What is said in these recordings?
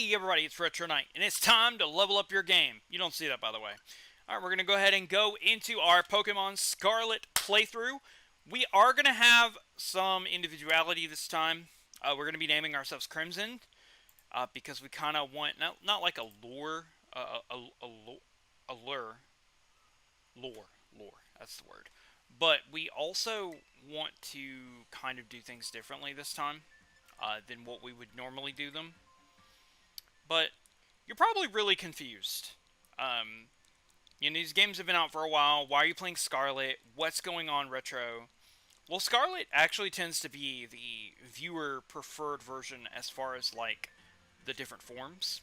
Hey everybody, it's Retro Knight, and it's time to level up your game. You don't see that, by the way. Alright, we're going to go ahead and go into our Pokemon Scarlet playthrough. We are going to have some individuality this time. We're going to be naming ourselves Crimson, because we kind of want, not like a lure, lore, that's the word. But we also want to kind of do things differently this time, than what we would normally do them. But you're probably really confused. These games have been out for a while. Why are you playing Scarlet? What's going on, Retro? Well, Scarlet actually tends to be the viewer-preferred version as far as, like, the different forms.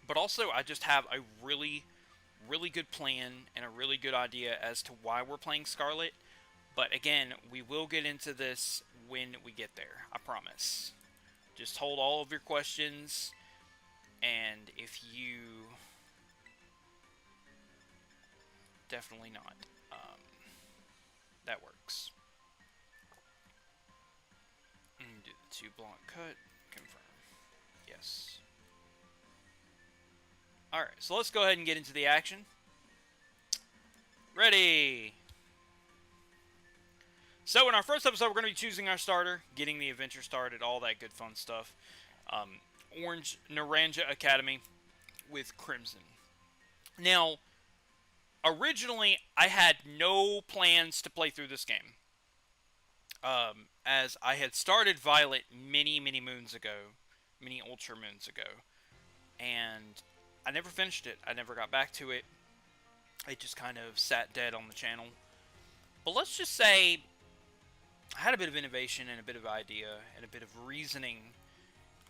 But also, I just have a really, really good plan and a really good idea as to why we're playing Scarlet. But again, we will get into this when we get there. I promise. Just hold all of your questions. And if you... Definitely not. That works. And do the 2 block cut. Confirm. Yes. Alright, so let's go ahead and get into the action. Ready! So in our first episode, we're going to be choosing our starter, getting the adventure started, all that good fun stuff. Orange Naranja Academy with Crimson. Now, originally, I had no plans to play through this game. As I had started Violet many, many moons ago. Many Ultra moons ago. And I never finished it. I never got back to it. It just kind of sat dead on the channel. But let's just say I had a bit of innovation and a bit of idea and a bit of reasoning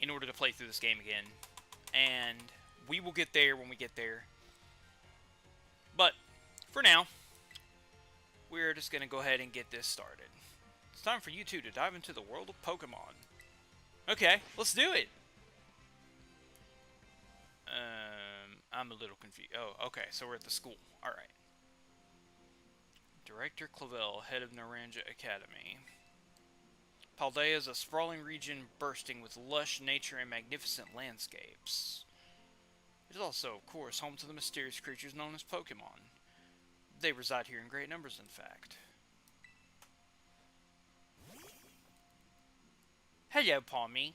in order to play through this game again. And we will get there when we get there. But for now, we're just going to go ahead and get this started. It's time for you two to dive into the world of Pokemon. Okay, let's do it. I'm a little confused. Oh, okay, so we're at the school. Alright. Director Clavel, head of Naranja Academy. Paldea is a sprawling region bursting with lush nature and magnificent landscapes. It is also, of course, home to the mysterious creatures known as Pokémon. They reside here in great numbers, in fact. Hello, Palmy.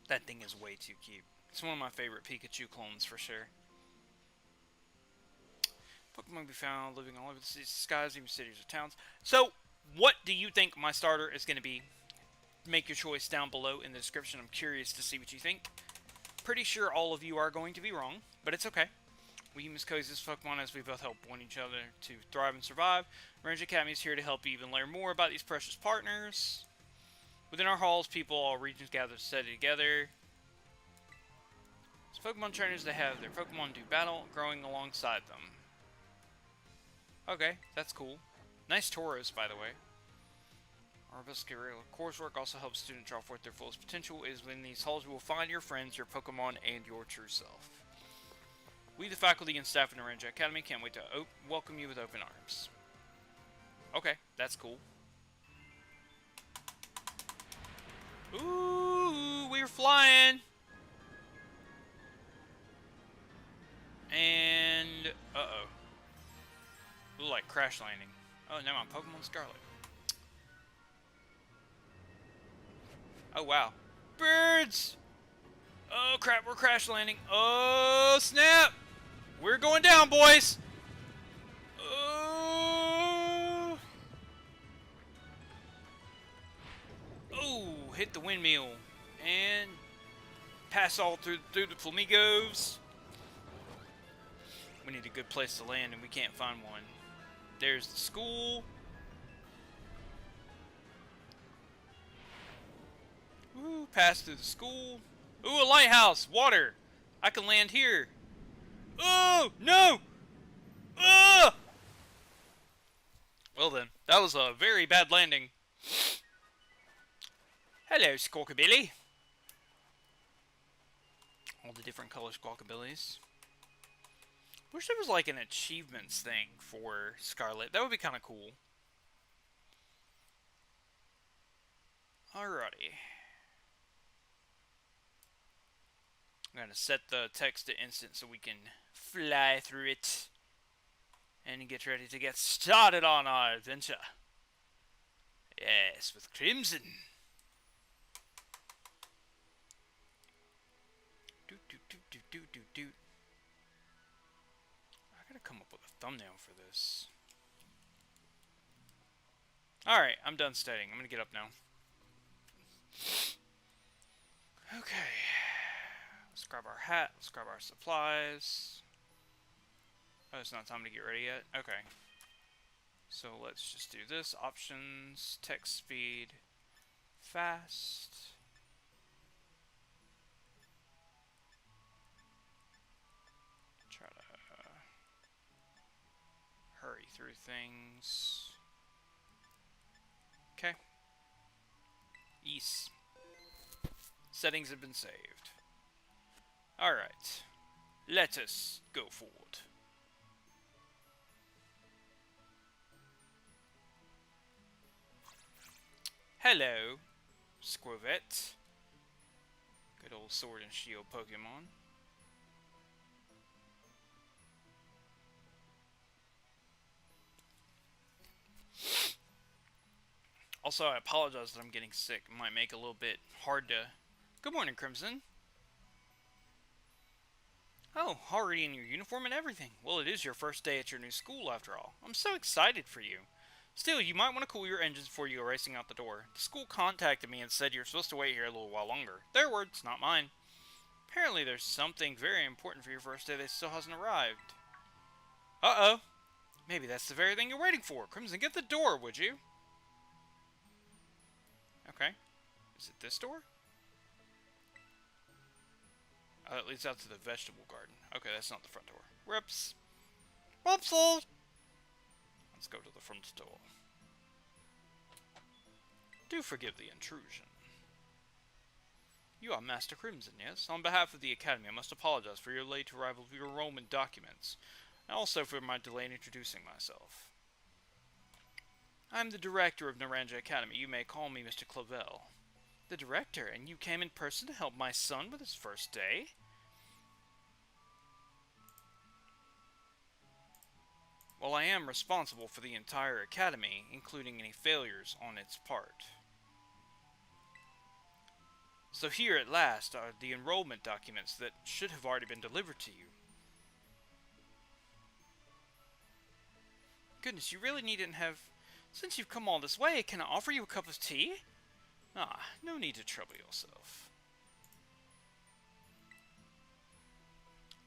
That thing is way too cute. It's one of my favorite Pikachu clones, for sure. Pokemon can be found living all over the skies, even cities or towns. So, what do you think my starter is going to be? Make your choice down below in the description. I'm curious to see what you think. Pretty sure all of you are going to be wrong, but it's okay. We humans coexist with Pokemon as we both help one each other to thrive and survive. Naranja Academy is here to help you even learn more about these precious partners. Within our halls, people all regions gather to study together. As Pokemon trainers, they have their Pokemon do battle, growing alongside them. Okay, that's cool. Nice Tauros, by the way. Our best guerrilla coursework also helps students draw forth their fullest potential. It is within these halls you will find your friends, your Pokemon, and your true self. We, the faculty and staff of Naranja Academy, can't wait to welcome you with open arms. Okay, that's cool. Ooh, we're flying! And, uh-oh. Look like crash landing. Oh, now I'm Pokemon Scarlet. Oh, wow. Birds! Oh, crap, we're crash landing. Oh, snap! We're going down, boys! Oh! Oh, hit the windmill. And pass all through the flamingos. We need a good place to land, and we can't find one. There's the school. Ooh, pass through the school. Ooh, a lighthouse! Water! I can land here. Oh, no! Ah! Well then, that was a very bad landing. Hello, Squawkabilly. All the different color Squawkabillies. Wish there was like an achievements thing for Scarlet. That would be kind of cool. Alrighty. going to set the text to instant so we can fly through it and get ready to get started on our adventure. Yes, with Crimson. Doot, doot, doot, doot, doot, doot, doot. I gotta come up with a thumbnail for this. Alright, I'm done studying. I'm gonna get up now. Okay. Let's grab our hat. Let's grab our supplies. Oh, it's not time to get ready yet? Okay. So let's just do this. Options, text speed, fast. Try to hurry through things. Okay. Ease. Settings have been saved. Alright. Let us go forward. Hello, Squirvet. Good old sword and shield Pokemon. Also, I apologize that I'm getting sick. It might make it a little bit hard to... Good morning, Crimson. Oh, already in your uniform and everything. Well, it is your first day at your new school, after all. I'm so excited for you. Still, you might want to cool your engines before you go racing out the door. The school contacted me and said you're supposed to wait here a little while longer. Their words, not mine. Apparently, there's something very important for your first day that still hasn't arrived. Uh-oh. Maybe that's the very thing you're waiting for. Crimson, get the door, would you? Okay. Is it this door? Oh, it leads out to the vegetable garden. Okay, that's not the front door. Whoops. Whoopsie! Let's go to the front door. Do forgive the intrusion. You are Master Crimson, yes? On behalf of the Academy, I must apologize for your late arrival of your enrollment documents, and also for my delay in introducing myself. I'm the director of Naranja Academy. You may call me Mr. Clavel. The director? And you came in person to help my son with his first day? Well, I am responsible for the entire academy, including any failures on its part. So here at last are the enrollment documents that should have already been delivered to you. Goodness, you really needn't have... Since you've come all this way, can I offer you a cup of tea? Ah, no need to trouble yourself.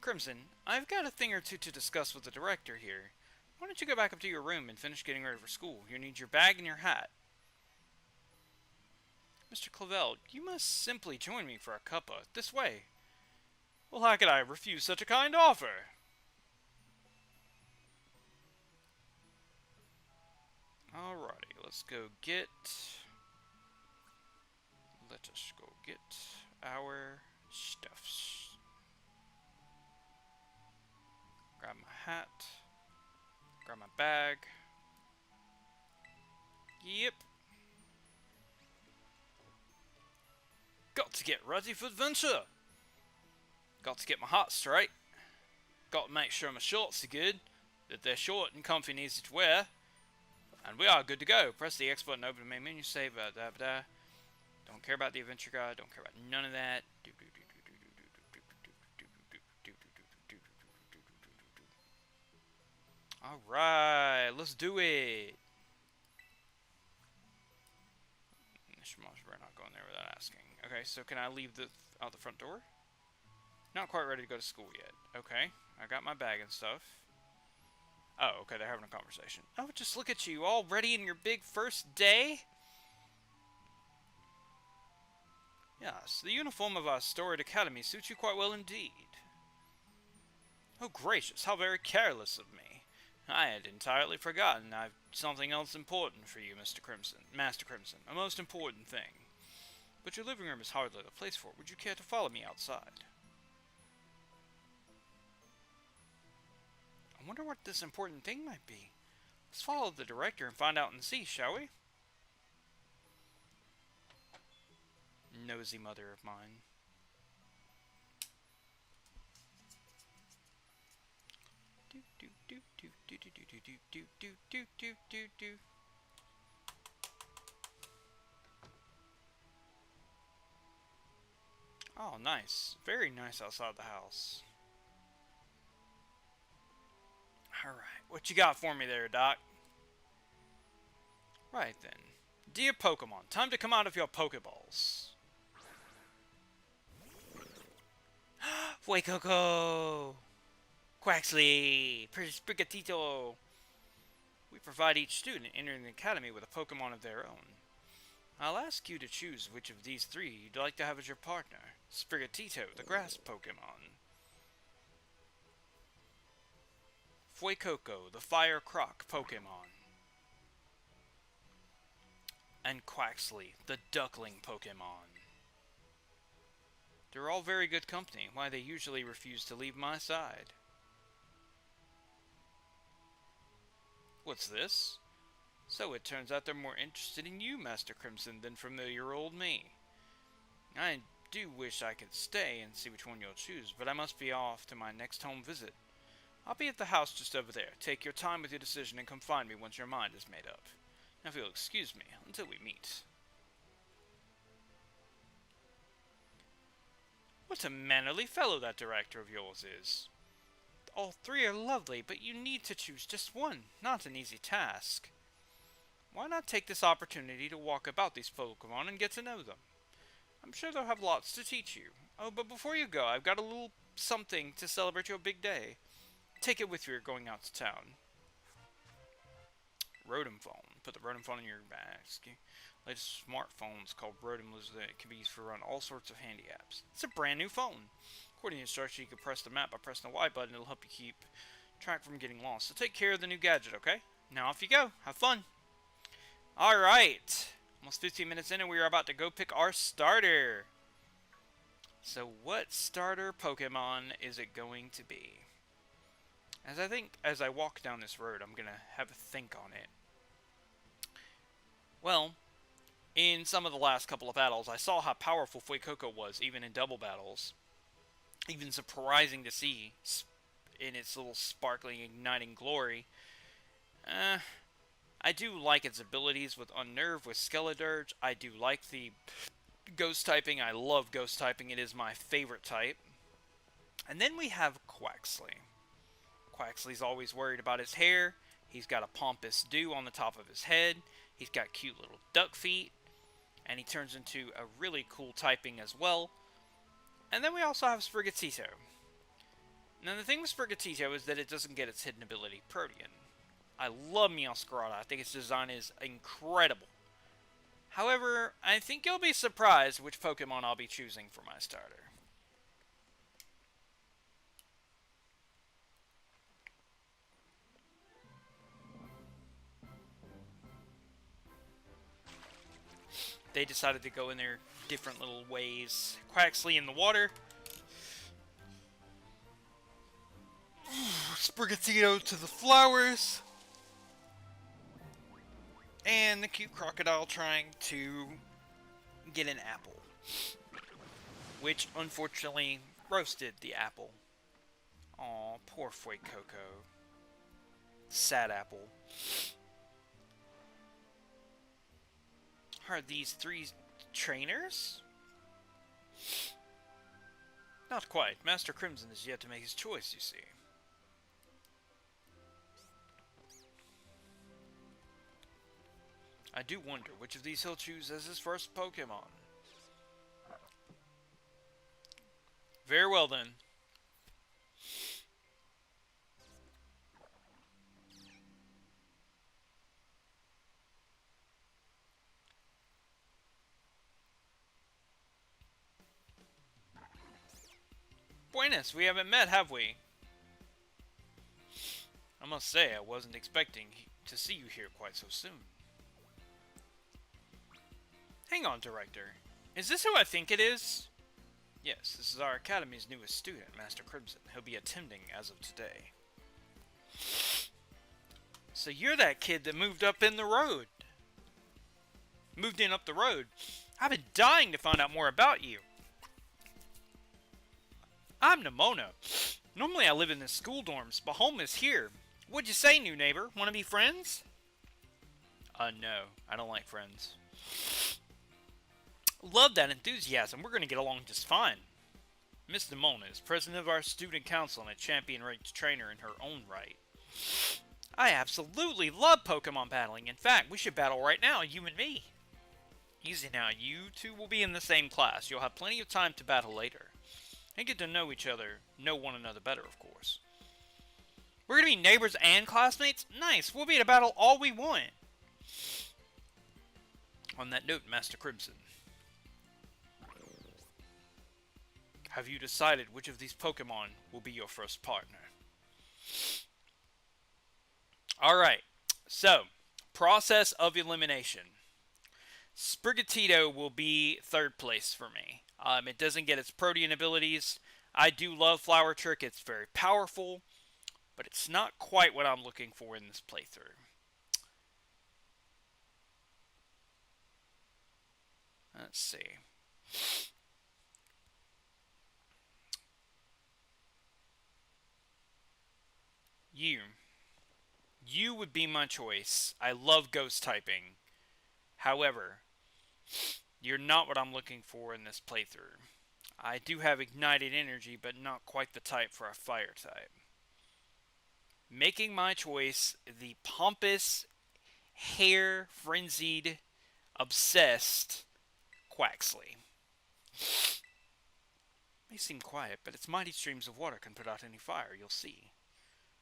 Crimson, I've got a thing or two to discuss with the director here. Why don't you go back up to your room and finish getting ready for school? You'll need your bag and your hat. Mr. Clavel, you must simply join me for a cuppa. This way. Well, how could I refuse such a kind offer? Alrighty, let's go get... Let us go get our stuffs. Grab my hat. Grab my bag. Yep. Got to get ready for adventure. Got to get my heart straight. Got to make sure my shorts are good, that they're short and comfy and easy to wear. And we are good to go. Press the X button, open the main menu, save, Don't care about the adventure guide, don't care about none of that. Alright, let's do it. We're not going there without asking. Okay, so can I leave out the front door? Not quite ready to go to school yet. Okay, I got my bag and stuff. Oh, okay, they're having a conversation. Oh, just look at you, all ready in your big first day? Yes, the uniform of our storied academy suits you quite well indeed. Oh, gracious, how very careless of me. I had entirely forgotten I've something else important for you, Master Crimson, a most important thing. But your living room is hardly the place for it. Would you care to follow me outside? I wonder what this important thing might be. Let's follow the director and find out and see, shall we? Nosy mother of mine. Oh, nice. Very nice outside the house. Alright, what you got for me there, Doc? Right then. Dear Pokemon, time to come out of your Pokeballs. Fuecoco! Quaxly! Sprigatito! We provide each student entering the academy with a Pokemon of their own. I'll ask you to choose which of these three you'd like to have as your partner. Sprigatito, the grass Pokemon. Fuecoco, the fire croc Pokemon. And Quaxly, the duckling Pokemon. They're all very good company, why they usually refuse to leave my side. What's this? So it turns out they're more interested in you, Master Crimson, than familiar old me. I do wish I could stay and see which one you'll choose, but I must be off to my next home visit. I'll be at the house just over there. Take your time with your decision and come find me once your mind is made up. Now if you'll excuse me until we meet. What a mannerly fellow that director of yours is. All three are lovely, but you need to choose just one. Not an easy task. Why not take this opportunity to walk about these Pokemon and get to know them? I'm sure they'll have lots to teach you. Oh, but before you go, I've got a little something to celebrate your big day. Take it with you going out to town. Rotom phone. Put the Rotom phone in your bag. Latest smartphones called Rotom that can be used to run all sorts of handy apps. It's a brand new phone. According to instructions, you can press the map by pressing the Y button. It'll help you keep track from getting lost. So take care of the new gadget, okay? Now off you go. Have fun. Alright. Almost 15 minutes in and we are about to go pick our starter. So what starter Pokemon is it going to be? As I walk down this road, I'm going to have a think on it. Well, in some of the last couple of battles, I saw how powerful Fuecoco was, even in double battles. Even surprising to see in its little sparkling, igniting glory. I do like its abilities with Unnerve, with Skeledirge. I do like the Ghost typing. I love Ghost typing. It is my favorite type. And then we have Quaxly. Quaxly's always worried about his hair. He's got a pompous dew on the top of his head. He's got cute little duck feet. And he turns into a really cool typing as well. And then we also have Sprigatito. Now the thing with Sprigatito is that it doesn't get its hidden ability, Protean. I love Meowscarada. I think its design is incredible. However, I think you'll be surprised which Pokemon I'll be choosing for my starter. They decided to go in their different little ways. Quaxly in the water. Sprigatito to the flowers. And the cute crocodile trying to get an apple. Which, unfortunately, roasted the apple. Aw, poor Fuecoco. Sad apple. Are these three trainers? Not quite. Master Crimson is yet to make his choice, you see. I do wonder which of these he'll choose as his first Pokemon. Very well then. Buenas, we haven't met, have we? I must say, I wasn't expecting to see you here quite so soon. Hang on, Director. Is this who I think it is? Yes, this is our Academy's newest student, Master Crimson. He'll be attending as of today. So you're that kid that moved up in the road. Moved in up the road. I've been dying to find out more about you. I'm Nimona. Normally I live in the school dorms, but home is here. What'd you say, new neighbor? Want to be friends? No. I don't like friends. Love that enthusiasm. We're going to get along just fine. Miss Nimona is president of our student council and a champion-ranked trainer in her own right. I absolutely love Pokemon battling. In fact, we should battle right now, you and me. Easy now, you two will be in the same class. You'll have plenty of time to battle later. And get to know one another better, of course. We're going to be neighbors and classmates? Nice, we'll be at a battle all we want. On that note, Master Crimson, have you decided which of these Pokemon will be your first partner? Alright, so, process of elimination. Sprigatito will be third place for me. It doesn't get its Protean abilities. I do love Flower Trick, it's very powerful, but it's not quite what I'm looking for in this playthrough. Let's see. You would be my choice. I love ghost typing. However, you're not what I'm looking for in this playthrough. I do have ignited energy, but not quite the type for a fire type. Making my choice, the pompous, hair-frenzied, obsessed Quaxly. May seem quiet, but its mighty streams of water can put out any fire, you'll see.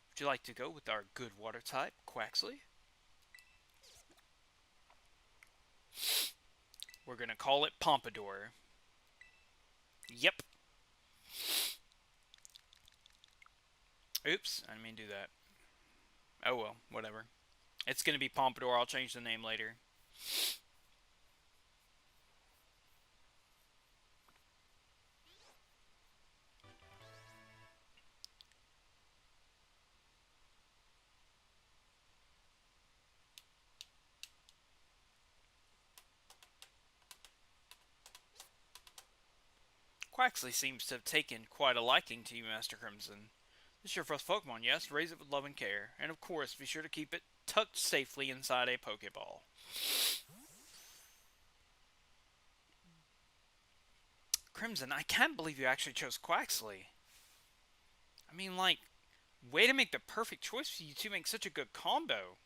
Would you like to go with our good water type, Quaxly? We're going to call it Pompadour. Yep. Oops, I didn't mean to do that. Oh well, whatever. It's going to be Pompadour, I'll change the name later. Quaxly seems to have taken quite a liking to you, Master Crimson. This is your first Pokemon, yes? Raise it with love and care. And of course, be sure to keep it tucked safely inside a Pokeball. Crimson, I can't believe you actually chose Quaxly. I mean, like, way to make the perfect choice for you two make such a good combo.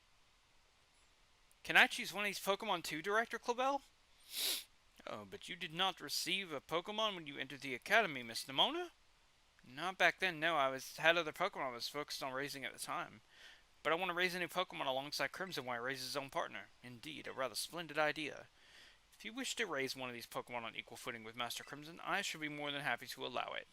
Can I choose one of these Pokemon too, Director Clabell? Oh, but you did not receive a Pokemon when you entered the Academy, Miss Nimona? Not back then, no. I had other Pokemon I was focused on raising at the time. But I want to raise a new Pokemon alongside Crimson while he raises his own partner. Indeed, a rather splendid idea. If you wish to raise one of these Pokemon on equal footing with Master Crimson, I should be more than happy to allow it.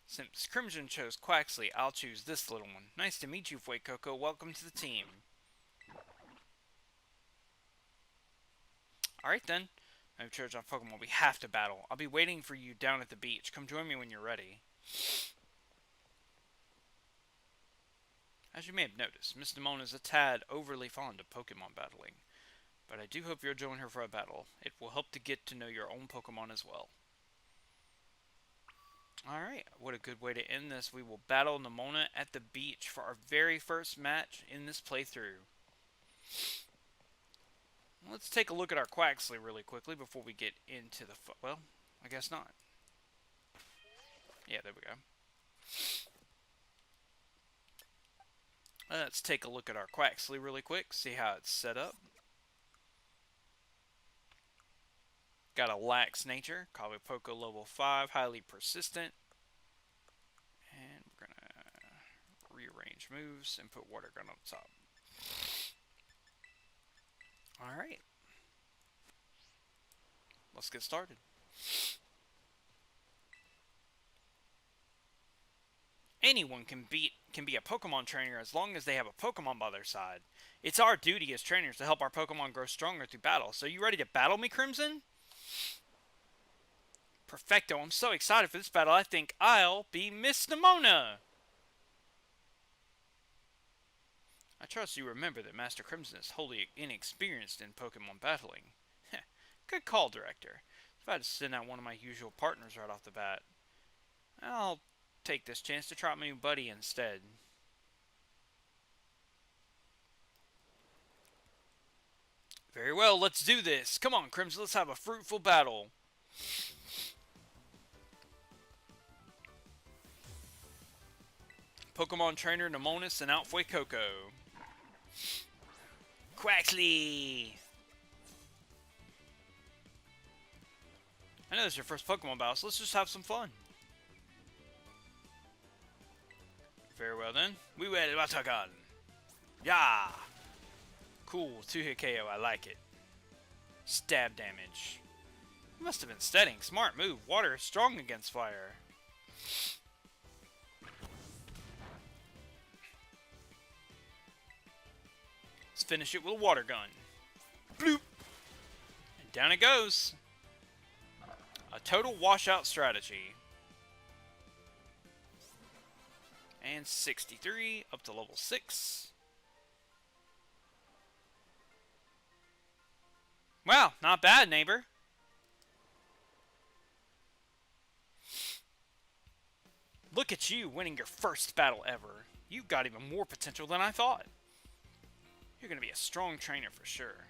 Since Crimson chose Quaxly, I'll choose this little one. Nice to meet you, Fuecoco. Welcome to the team. Alright then. I've chosen our Pokemon. We have to battle. I'll be waiting for you down at the beach. Come join me when you're ready. As you may have noticed, Miss Nimona is a tad overly fond of Pokemon battling. But I do hope you'll join her for a battle. It will help to get to know your own Pokemon as well. Alright, what a good way to end this. We will battle Nimona at the beach for our very first match in this playthrough. Let's take a look at our Quaxly really quickly before we get into the... well, I guess not. Yeah, there we go. Let's take a look at our Quaxly really quick, see how it's set up. Got a lax nature, Poco level 5, highly persistent. And we're going to rearrange moves and put Water Gun on top. Alright. Let's get started. Anyone can be a Pokemon trainer as long as they have a Pokemon by their side. It's our duty as trainers to help our Pokemon grow stronger through battle. So you ready to battle me, Crimson? Perfecto, I'm so excited for this battle, I think I'll be Miss Nimona! I trust you remember that Master Crimson is wholly inexperienced in Pokemon battling. Good call, Director. If I had to send out one of my usual partners right off the bat. I'll take this chance to try my new buddy instead. Very well, let's do this. Come on, Crimson, let's have a fruitful battle. Pokemon Trainer Nemona sent out Fuecoco. Quaxly! I know this is your first Pokemon battle, so let's just have some fun. Very well then. We went to Watagan. Yeah! Cool, 2-hit KO, I like it. Stab damage. You must have been studying. Smart move. Water is strong against fire. Let's finish it with a water gun. Bloop! And down it goes. A total washout strategy. And 63 up to level 6. Wow, not bad, neighbor. Look at you winning your first battle ever. You've got even more potential than I thought. You're going to be a strong trainer for sure.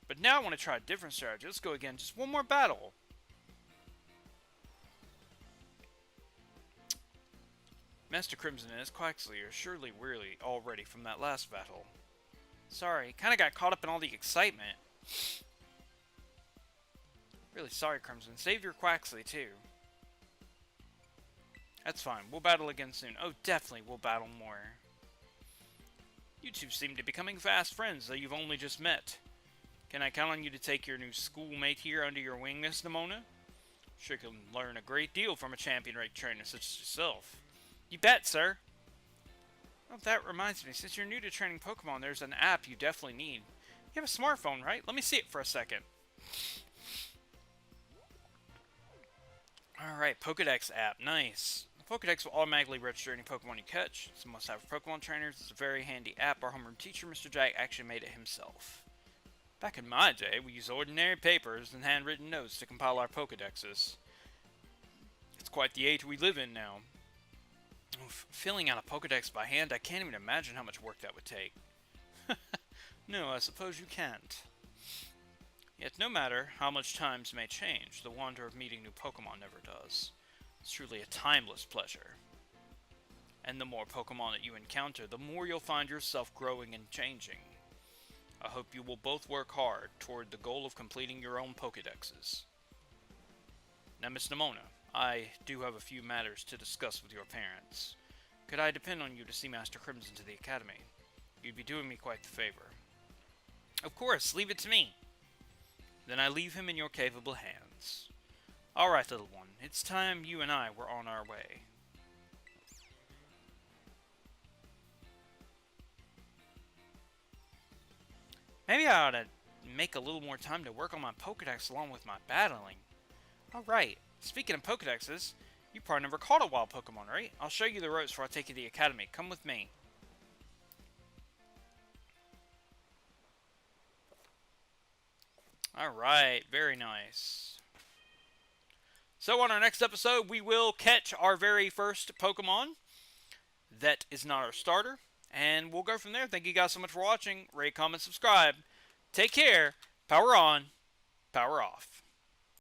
But now I want to try a different strategy. Let's go again. Just one more battle. Master Crimson and his Quaxly are surely weary already from that last battle. Sorry, kind of got caught up in all the excitement. Really sorry, Crimson. Save your Quaxly, too. That's fine. We'll battle again soon. Oh, definitely we'll battle more. You two seem to be becoming fast friends, though you've only just met. Can I count on you to take your new schoolmate here under your wing, Miss Nemona? Sure can learn a great deal from a champion-ranked trainer such as yourself. You bet, sir. Oh, that reminds me. Since you're new to training Pokemon, there's an app you definitely need. You have a smartphone, right? Let me see it for a second. Alright, Pokedex app. Nice. The Pokedex will automatically register any Pokemon you catch. It's a must-have for Pokemon trainers. It's a very handy app. Our homeroom teacher, Mr. Jack, actually made it himself. Back in my day, we used ordinary papers and handwritten notes to compile our Pokedexes. It's quite the age we live in now. Oof, filling out a Pokedex by hand, I can't even imagine how much work that would take. No, I suppose you can't. Yet no matter how much times may change, the wonder of meeting new Pokemon never does. It's truly a timeless pleasure. And the more Pokemon that you encounter, the more you'll find yourself growing and changing. I hope you will both work hard toward the goal of completing your own Pokedexes. Now, Miss Nemona, I do have a few matters to discuss with your parents. Could I depend on you to see Master Crimson to the Academy? You'd be doing me quite the favor. Of course, leave it to me. Then I leave him in your capable hands. Alright, little one, it's time you and I were on our way. Maybe I ought to make a little more time to work on my Pokedex along with my battling. Alright, speaking of Pokedexes, you probably never caught a wild Pokemon, right? I'll show you the ropes before I take you to the Academy. Come with me. Alright, very nice. So on our next episode, we will catch our very first Pokemon that is not our starter. And we'll go from there. Thank you guys so much for watching. Rate, comment, subscribe. Take care. Power on. Power off.